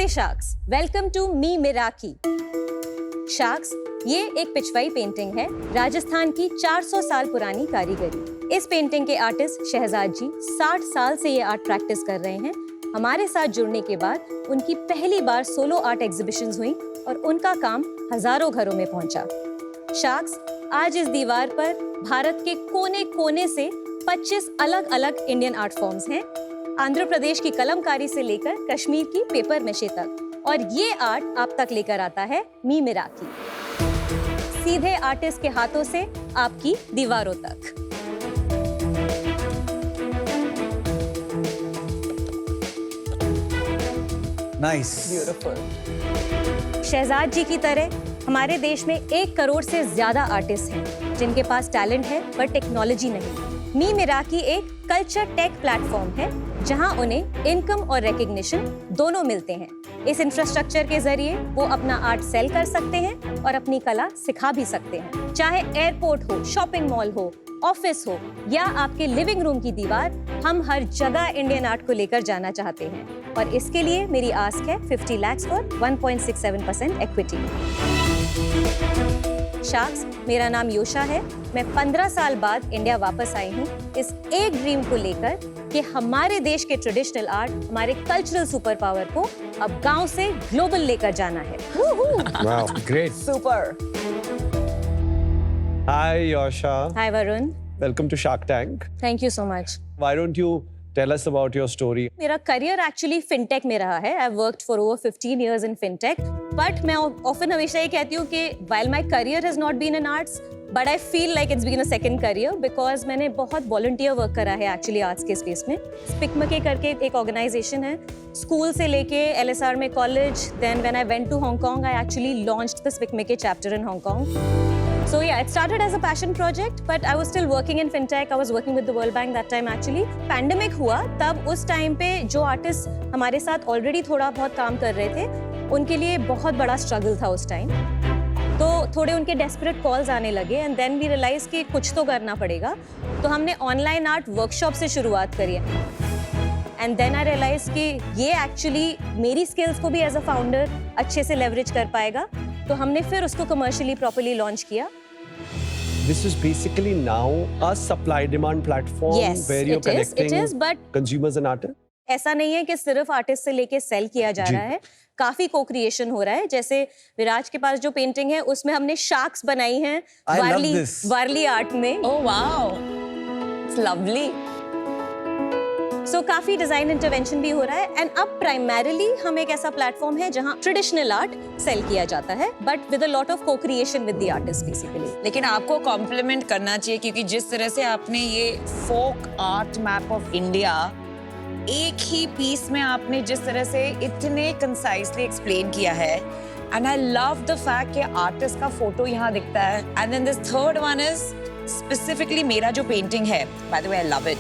नमस्ते sharks, welcome to me Miraki. Sharks, ये एक पिछवाई पेंटिंग है, राजस्थान की 400 साल पुरानी कारीगरी। इस पेंटिंग के आर्टिस्ट शहजाद जी 60 साल से ये आर्ट प्रैक्टिस कर रहे हैं। हमारे साथ जुड़ने के बाद उनकी पहली बार सोलो आर्ट एग्जीबिशंस हुई और उनका काम हजारों घरों में पहुंचा। शार्क्स, आज इस दीवार पर भारत के कोने कोने से 25 अलग अलग इंडियन आर्ट फॉर्म्स हैं, आंध्र प्रदेश की कलमकारी से लेकर कश्मीर की पेपर मेशे तक, और ये आर्ट आप तक लेकर आता है मी मिराकी, सीधे आर्टिस्ट के हाथों से आपकी दीवारों तक। Nice, beautiful. शहजाद जी की तरह हमारे देश में 1 करोड़ से ज्यादा आर्टिस्ट हैं जिनके पास टैलेंट है पर टेक्नोलॉजी नहीं। मी मिराकी एक कल्चर टेक प्लेटफॉर्म है जहां उन्हें इनकम और रिकग्निशन दोनों मिलते हैं। इस इंफ्रास्ट्रक्चर के जरिए वो अपना आर्ट सेल कर सकते हैं और अपनी कला सिखा भी सकते हैं। चाहे एयरपोर्ट हो, शॉपिंग मॉल हो, ऑफिस हो या आपके लिविंग रूम की दीवार, हम हर जगह इंडियन आर्ट को लेकर जाना चाहते हैं और इसके लिए मेरी आस्क है 50 lakhs फॉर 1.67% इक्विटी। शार्क्स, मेरा नाम योशा है। मैं 15 साल बाद इंडिया वापस आई हूँ इस एक ड्रीम को लेकर कि हमारे देश के ट्रेडिशनल आर्ट, हमारे कल्चरल सुपर पावर को अब गांव से ग्लोबल लेकर जाना है। Wow, great, super. Hi, Yosha. Hi Varun, Welcome to Shark Tank. Thank you so much. Why don't you tell us about your story? मेरा करियर एक्चुअली फिनटेक में रहा है। I worked for over 15 years in fintech, but मैं often हमेशा ये कहती हूँ कि while my career has not been in arts, but I feel like it's been a second career because मैंने बहुत वॉलंटियर वर्क करा है एक्चुअली आर्ट्स के स्पेस में। स्पिकमके करके एक ऑर्गेनाइजेशन है, स्कूल से लेके LSR में college, then when I went to Hong Kong I actually launched the SPICMACAY chapter in Hong Kong. So yeah, it started as a passion project, but I was still working in fintech. I was working with the World Bank that time actually. Pandemic हुआ, तब उस time पे जो artist हमारे साथ already थोड़ा बहुत काम कर रहे थे, उनके लिए बहुत बड़ा स्ट्रगल था उस टाइम। तो थोड़े उनके डेस्परेट कॉल्स आने लगे एंड देन वी रियलाइज कि कुछ तो करना पड़ेगा। तो हमने ऑनलाइन आर्ट वर्कशॉप से शुरुआत करी है एंड देन आई रियलाइज कि ये एक्चुअली मेरी स्किल्स को भी एज अ फाउंडर अच्छे से लेवरेज कर पाएगा। तो हमने फिर उसको कमर्शियली प्रॉपर्ली लॉन्च किया। This is basically now a supply-demand platform Yes, where you're connecting it is, but consumers and artists. ऐसा नहीं है कि सिर्फ आर्टिस्ट से लेके सेल किया जा रहा है, काफी को क्रिएशन हो रहा है। जैसे विराज के पास जो पेंटिंग है उसमें हमने शार्क्स बनाई हैं वारली आर्ट में। Oh wow, it's lovely. सो काफी डिजाइन इंटरवेंशन भी हो रहा है एंड अब प्राइमरीली हम एक ऐसा प्लेटफॉर्म है जहां ट्रेडिशनल आर्ट सेल किया जाता है but with a lot of co creation with the artist basically. लेकिन आपको कॉम्प्लीमेंट करना चाहिए क्योंकि जिस तरह से आपने ये folk art map of India एक ही पीस में आपने जिस तरह से इतने कंसाइजली एक्सप्लेन किया है, and I love the fact कि आर्टिस्ट का फोटो यहाँ दिखता है। And then this third one is specifically मेरा जो पेंटिंग है, by the way I love it,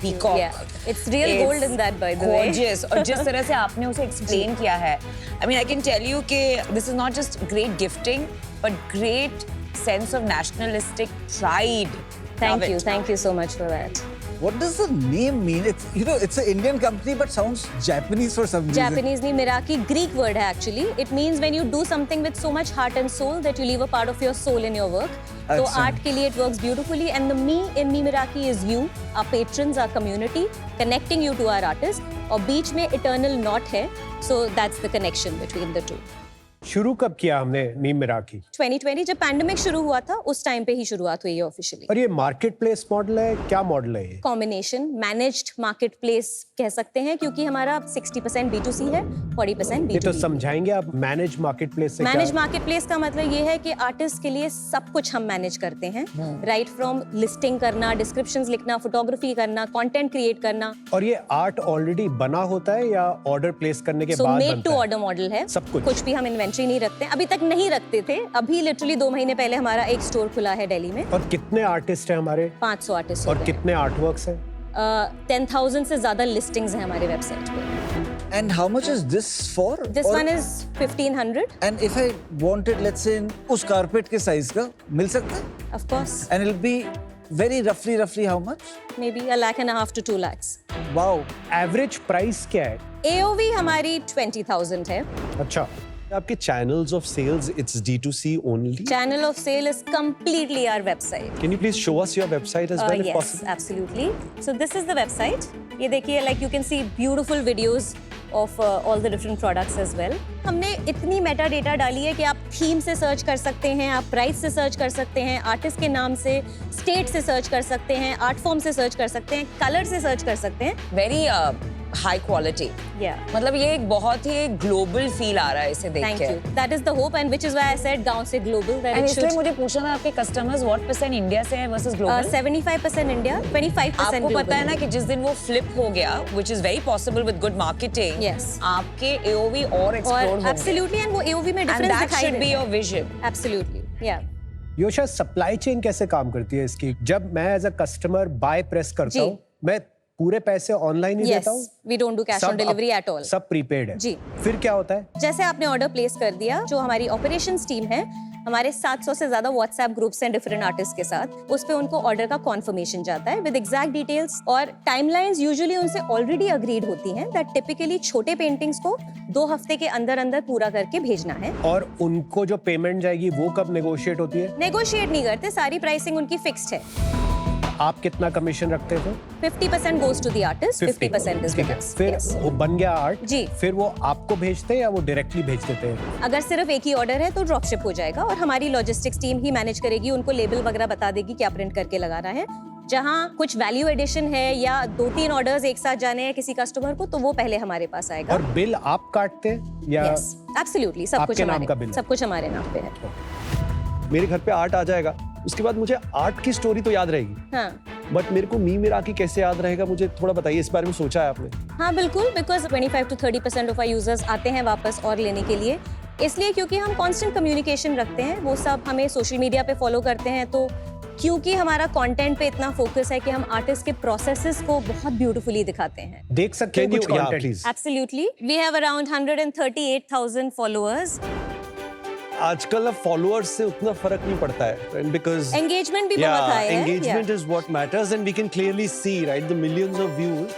peacock, it's real gold in that by the way, gorgeous. और जिस तरह से आपने उसे एक्सप्लेन किया है, I mean I can tell you कि this is not just great gifting but great sense of nationalistic pride. Thank you so much for that. What does the name mean? It's, you know, it's an Indian company but sounds Japanese for some reason. Japanese नहीं, Miraki Greek word है actually. It means when you do something with so much heart and soul that you leave a part of your soul in your work. तो art के लिए it works beautifully and the me in Me Miraki is you, our patrons, our community, connecting you to our artists. और बीच में eternal knot है, so that's the connection between the two. शुरू कब किया हमने मी मिराकी? 2020 जब पैंडेमिक शुरू हुआ था उस टाइम पे ही शुरुआत हुई है ऑफिशियली। और ये मार्केट प्लेस मॉडल है, क्या मॉडल है ये? कॉम्बिनेशन मैनेज्ड मार्केट प्लेस कह सकते हैं क्योंकि हमारा 60% B2C है, 40% ये तो B2B। समझाएंगे आप मैनेज मार्केट प्लेस से मैनेज क्या? मार्केट प्लेस का मतलब ये है कि आर्टिस्ट के लिए सब कुछ हम मैनेज करते हैं, राइट फ्रॉम लिस्टिंग करना, डिस्क्रिप्शंस लिखना, फोटोग्राफी करना, कंटेंट क्रिएट करना। और ये आर्ट ऑलरेडी बना होता है या ऑर्डर प्लेस करने के सो बाद मेड बनता टू है? ऑर्डर मॉडल है, सब कुछ भी हम इन्वेंटरी नहीं रखते, अभी तक नहीं रखते थे। अभी लिटरली 2 महीने पहले हमारा एक स्टोर खुला है दिल्ली में। और कितने आर्टिस्ट हैं हमारे? 500 आर्टिस्ट और कितने आर्टवर्क्स हैं? 10,000 से ज्यादा लिस्टिंग्स हैं हमारे वेबसाइट पे। And how much is this for? This one is 1500. And if I wanted, let's say, उस कारपेट के साइज का मिल सकता है? Of course. And it'll be Very roughly how much? maybe 1.5 to 2 lakhs. Wow. Average price क्या है? AOV हमारी 20,000 है. अच्छा, आपके channels of sales, it's D2C only? Channel of sale is completely our website. Can you please show us your website as well if Yes, possible? absolutely. So this is the website. ये देखिए, like you can see beautiful videos of all the different products as well. हमने इतनी Meta data डाली है कि आप theme से search कर सकते हैं, आप प्राइस से सर्च कर सकते हैं, आर्टिस्ट के नाम से, स्टेट से सर्च कर सकते हैं, आर्ट फॉर्म से सर्च कर सकते हैं, कलर से सर्च कर सकते हैं. Very high quality. Yeah. मतलब ये एक बहुत ही ग्लोबल फील आ रहा है इसे देख Thank के. you. That is the hope, and which is why I said गांव से global. That And it इसलिए should. मुझे पूछना था आपके कस्टमर्स व्हाट परसेंट इंडिया से हैं वर्सेस ग्लोबल. 75% India, 25% आपको global. पता है ना कि जिस दिन वो फ्लिप हो गया, which is very possible with good marketing, Yes. आपके AOV और एक्सप्लोड और होंगे. absolutely, and वो AOV में And difference that दिखाई should be देगा. your vision. Absolutely, yeah. Yosha, supply chain कैसे काम करती है इसकी? जब मैं as a customer buy press करता जी. हूँ, मैं पूरे पैसे ऑनलाइन ही Yes, देता हूँ? we don't do cash on delivery at all. सब प्रीपेड है? जी. फिर क्या होता है? जैसे आपने ऑर्डर प्लेस कर दिया, जो हमारी ऑपरेशंस टीम है, हमारे 700 से ज्यादा व्हाट्सएप ग्रुप्स हैं डिफरेंट आर्टिस्ट के साथ, उस पे उनको ऑर्डर का कॉन्फर्मेशन जाता है विद एग्जैक्ट डिटेल्स, और टाइमलाइंस यूजुअली उनसे ऑलरेडी अग्रीड होती हैं दैट टिपिकली छोटे पेंटिंग्स को 2 हफ्ते के अंदर अंदर पूरा करके भेजना है. और उनको जो पेमेंट जाएगी वो कब नेगोशिएट होती है? नेगोशिएट नहीं करते, सारी प्राइसिंग उनकी फिक्स्ड है. आप कितना कमीशन रखते थे? 50% goes to the artist, 50% is with us. फिर Yes. वो बन गया आर्ट, जी. फिर वो आपको भेजते हैं या वो डायरेक्टली भेज देते हैं? अगर सिर्फ एक ही ऑर्डर है तो ड्रॉप शिप हो जाएगा, और हमारी लॉजिस्टिक्स टीम ही मैनेज करेगी, उनको लेबल वगैरह बता देगी क्या प्रिंट करके लगाना है. जहाँ कुछ वैल्यू एडिशन है या 2-3 ऑर्डर्स एक साथ जाने हैं किसी कस्टमर को, तो वो पहले हमारे पास आएगा. और बिल आप काटते हैं या यस, एब्सोल्युटली, सब कुछ आपके नाम का बिल हमारे, है? सब कुछ हमारे नाम पे है. मेरे घर पे आर्ट आ जाएगा, उसके बाद मुझे आर्ट की स्टोरी तो याद रहेगी, हाँ बट मेरे को मी मिराकी कैसे याद रहेगा, मुझे थोड़ा बताइए. इस बारे में सोचा है आपने? हाँ बिल्कुल, because 25 to 30% of our users आते हैं वापस और लेने के लिए, इसलिए क्योंकि हम कांस्टेंट कम्युनिकेशन रखते हैं. वो सब हमें सोशल मीडिया पे फॉलो करते हैं, तो क्योंकि हमारा कंटेंट पे इतना फोकस है कि हम आर्टिस्ट के प्रोसेसेस को बहुत ब्यूटीफुली दिखाते हैं. देख सकते हैं Can you, कुछ yeah, content? please. Absolutely. We have around 138,000 followers. आजकल ना फॉलोअर्स से उतना फर्क नहीं पड़ता है, बिकॉज Engagement भी बहुत high है. engagement Yeah. is what matters, and we can clearly see, right, the millions of views.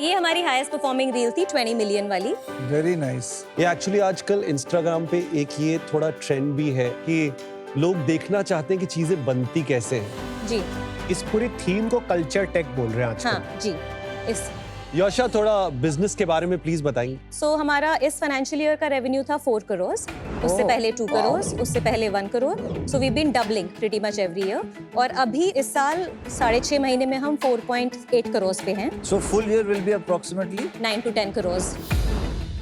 ये हमारी हाईएस्ट परफॉर्मिंग रील थी 20 मिलियन वाली. Very nice. ये एक्चुअली आजकल इंस्टाग्राम पे एक ये थोड़ा ट्रेंड भी है कि लोग देखना चाहते हैं कि चीजें बनती कैसे हैं. जी इस पूरी थीम को कल्चर टेक बोल रहे हैं आजकल. हाँ जी. इस यशा, थोड़ा बिजनेस के बारे में प्लीज बताइए. सो हमारा इस फाइनेंशियल ईयर का रेवेन्यू था 4 करोड़, उससे पहले 2 करोड़, उससे पहले 1 crore. So we been doubling pretty much every year, और अभी इस साल 6.5 महीने में हम 4.8 करोड़ पे हैं. So full year will be approximately 9 to 10 crore.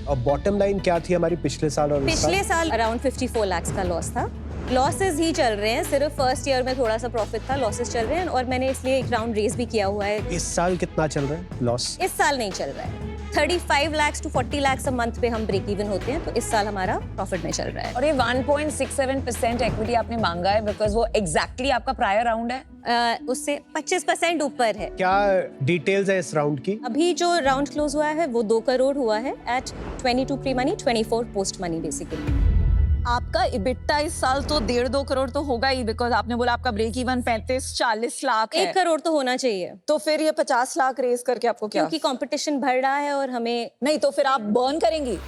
और बॉटम लाइन क्या थी हमारी पिछले साल और इस साल? पिछले साल अराउंड 54 लाख का लॉस था. लॉसेस ही चल रहे हैं, सिर्फ फर्स्ट ईयर में थोड़ा सा प्रॉफिट था, लॉसेस चल रहे हैं, और मैंने इसलिए एक राउंड रेस भी किया हुआ है. इस साल कितना चल रहा है लॉस? इस साल नहीं चल रहा है. 35 lakh to 40 lakh a month पे हम ब्रेक इवन होते हैं, तो इस साल हमारा प्रॉफिट में चल रहा है. और ये 1.67% इक्विटी आपने मांगा है बिकॉज वो एग्जैक्टली आपका प्रायर राउंड है. उससे 25% ऊपर है. क्या डिटेल्स है इस राउंड की? अभी जो राउंड क्लोज हुआ है वो 2 करोड़ हुआ है at 22 pre money, 24 post money basically. आपका इबिट्टा इस साल तो 1.5-2 करोड़ तो होगा ही, बिकॉज आपने बोला आपका ब्रेक इवन 35-40 लाख है. 1 करोड़ तो होना चाहिए, तो फिर ये 50 लाख रेस करके आपको क्या? क्योंकि कंपटीशन बढ़ रहा है और हमें. नहीं तो फिर आप बर्न करेंगी.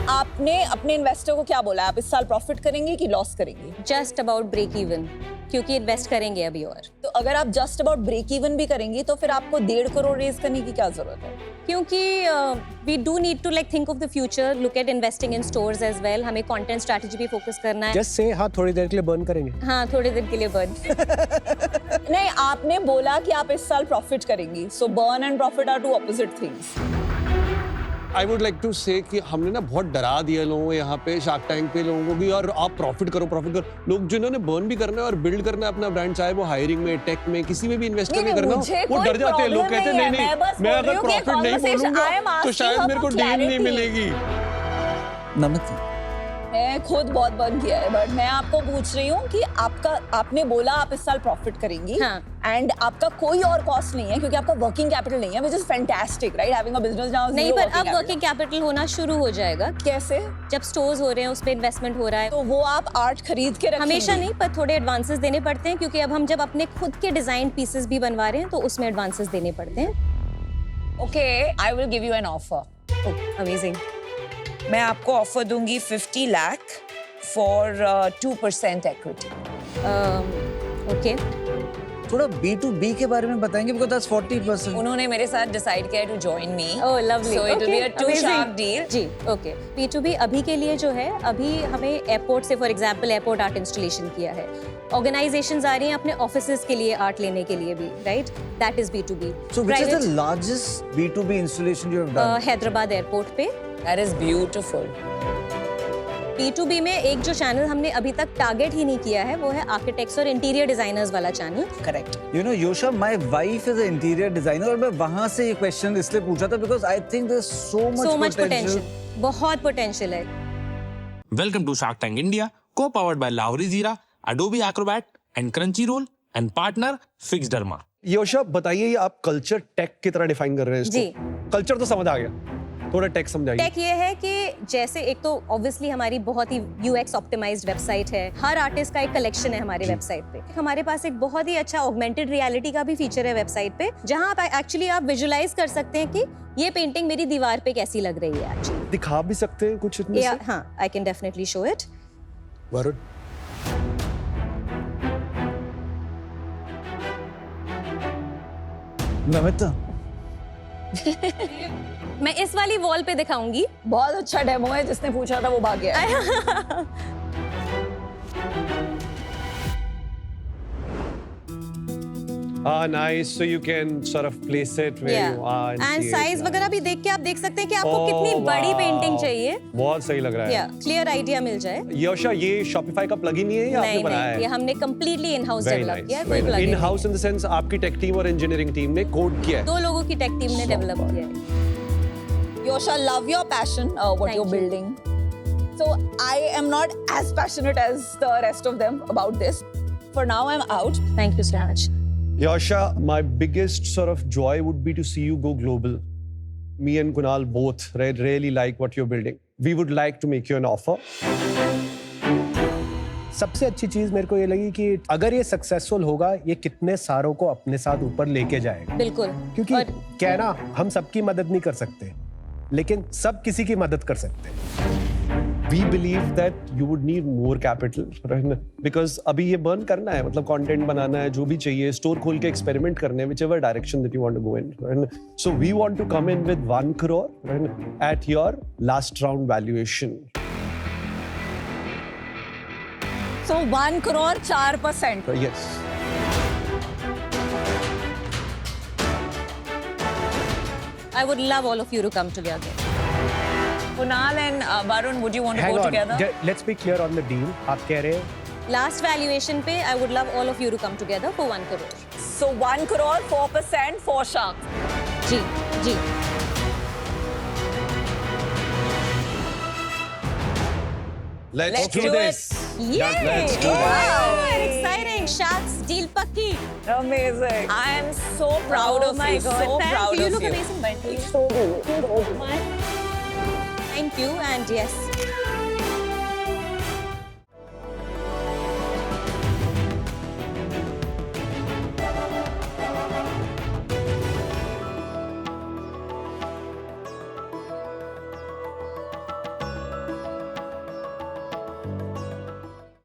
आपने अपने इन्वेस्टर को क्या बोला, आप इस साल प्रॉफिट करेंगे कि लॉस करेंगी? जस्ट अबाउट ब्रेक इवन, क्योंकि इन्वेस्ट करेंगे अभी. और तो अगर आप जस्ट अबाउट ब्रेक इवन भी करेंगी तो फिर आपको 1.5 करोड़ रेस करने की क्या जरूरत है? क्योंकि we do need to like think of the future, look at investing in stores as well. हमें कंटेंट स्ट्रेटजी पे फोकस करना है. जस्ट से हाँ, थोड़ी देर के लिए बर्न करेंगे. हाँ, थोड़ी देर के लिए बर्न. नहीं, आपने बोला कि आप इस साल प्रॉफिट करेंगी, so burn and profit are two opposite things. I would like to say कि हमने ना बहुत डरा दिया लोगों को यहाँ पे शार्क टैंक पे लोगों को कि यार आप प्रॉफिट करो. लोग जिन्होंने बर्न भी करना है और बिल्ड करना है अपना ब्रांड, चाहे वो हायरिंग में, टेक में, किसी में भी इन्वेस्ट करने करना हो, वो डर जाते हैं. लोग कहते हैं नहीं, मैं अगर प्रॉफिट नहीं बोलूंगा तो शायद मेरे को डील नहीं मिलेगी. Namaste. मैं खुद बहुत बर्न किया है, बट मैं आपको पूछ रही हूँ कि आपने बोला आप इस साल प्रॉफिट करेंगी, हाँ। एंड आपका कोई और कॉस्ट नहीं है क्योंकि आपका वर्किंग कैपिटल नहीं है, which is fantastic, right? Having a business now. नहीं, पर अब वर्किंग कैपिटल होना शुरू हो जाएगा कैसे? जब स्टोर्स हो रहे हैं, उस पे इन्वेस्टमेंट हो रहा है। तो वो आप आर्ट खरीद के रखेंगे? हमेशा नहीं, पर थोड़े एडवांसेस देने पड़ते हैं, क्योंकि अब जब अपने खुद के डिजाइन पीसेस भी बनवा रहे हैं तो उसमें एडवांसेस देने पड़ते हैं। Okay, I will give you an offer. Amazing. मैं आपको ऑफर दूंगी 50 लाख फॉर 2% इक्विटी। ओके। थोड़ा B2B के बारे में बताएंगे because that's 40%. उन्होंने मेरे साथ डिसाइड किया to join me. Oh lovely. So it will be a two sharp deal. जी, ओके। B2B अभी के लिए जो है, अभी हमें एयरपोर्ट से for example airport art installation किया है। ऑर्गेनाइजेशंस आ रही हैं अपने ऑफिसेज के लिए आर्ट लेने के लिए भी, right? That is B2B। So which is the largest B2B installation you have done? Hyderabad airport पे। That is beautiful. B2B में एक जो चैनल हमने अभी तक टारगेट ही नहीं किया है, वो है आर्किटेक्ट्स और इंटीरियर डिजाइनर्स वाला channel. Correct. You know, Yosha, my wife is an interior designer और मैं वहाँ से ये question इसलिए पूछा था because I think there's so much potential. बहुत पोटेंशियल है। Welcome to Shark Tank India, co-powered by Lowry Zira, Adobe Acrobat, and Crunchyroll, and partner Fix Dharma. योशा बताइए, ये आप कल्चर टेक की तरह डिफाइन कर रहे हैं इसको। जी। कल्चर तो समझ आ गया, थोड़ा टेक समझाइए। टेक ये है कि जैसे एक तो ऑब्वियसली हमारी बहुत ही UX ऑप्टिमाइज्ड वेबसाइट है। हर आर्टिस्ट का एक कलेक्शन है हमारे वेबसाइट पे। हमारे पास एक बहुत ही अच्छा ऑगमेंटेड रियलिटी का भी फीचर है वेबसाइट पे, जहां आप एक्चुअली आप विजुअलाइज कर सकते हैं कि ये पेंटिंग मेरी दीवार पे कैसी लग रही है एक्चुअली। दिखा भी सकते हैं कुछ इतने से? हाँ, I can definitely show it. Varun, Namita, मैं इस वाली वॉल पे दिखाऊंगी। बहुत अच्छा डेमो है, जिसने पूछा था वो भाग गया। nice. So you can sort of place it where you are and and see size it. वगैरह भी देख के आप देख सकते हैं कि आपको Oh, कितनी बड़ी wow. पेंटिंग चाहिए। बहुत सही लग रहा है। या क्लियर आइडिया मिल जाए। योशा, ये शॉपिफाई का प्लगइन ही है या आपने नहीं बनाया नहीं, ये है? हमने completely in house Very develop nice, किया है। very कोई nice. plugin In नहीं। house in the sense आपकी टेक टीम और इंजीनियरिंग टीम ने कोड किया है। 2 लोगों की टेक टीम ने डेवलप किया है। Yosha, love your passion, what Thank you're you. building. So I am not as passionate as the rest of them about this. For now, I'm out. Thank you so much. Yosha, my biggest sort of joy would be to see you go global. Me and Kunal both really like what you're building. We would like to make you an offer. सबसे अच्छी चीज मेरे को ये लगी कि अगर ये सक्सेसफुल होगा, ये कितने सारों को अपने साथ ऊपर लेके जाएगा। बिल्कुल। क्योंकि और क्या है ना, हम सबकी मदद नहीं कर सकते, लेकिन सब किसी की मदद कर सकते हैं। We believe that you would need more capital, right? Because अभी ये burn करना है, मतलब content बनाना है, जो भी चाहिए, store खोल के experiment करने हैं, whichever direction that you want to go in, right? So we want to come in with 1 crore, right, at your last round valuation. So 1 crore 4%. Yes. I would love all of you to come together. Kunal and Varun, would you want to Hang go on, together? let's be clear on the deal. आप कह रहे हैं Last valuation पे I would love all of you to come together for 1 crore. So 1 crore 4% for Shark. Ji, ji. Let's do this. Yay! Let's do Wow, exciting. Sharks deal पक्की. Amazing. I am so proud Oh of my you. God, So thank proud you. You of look you. amazing. So good. Thank you and yes.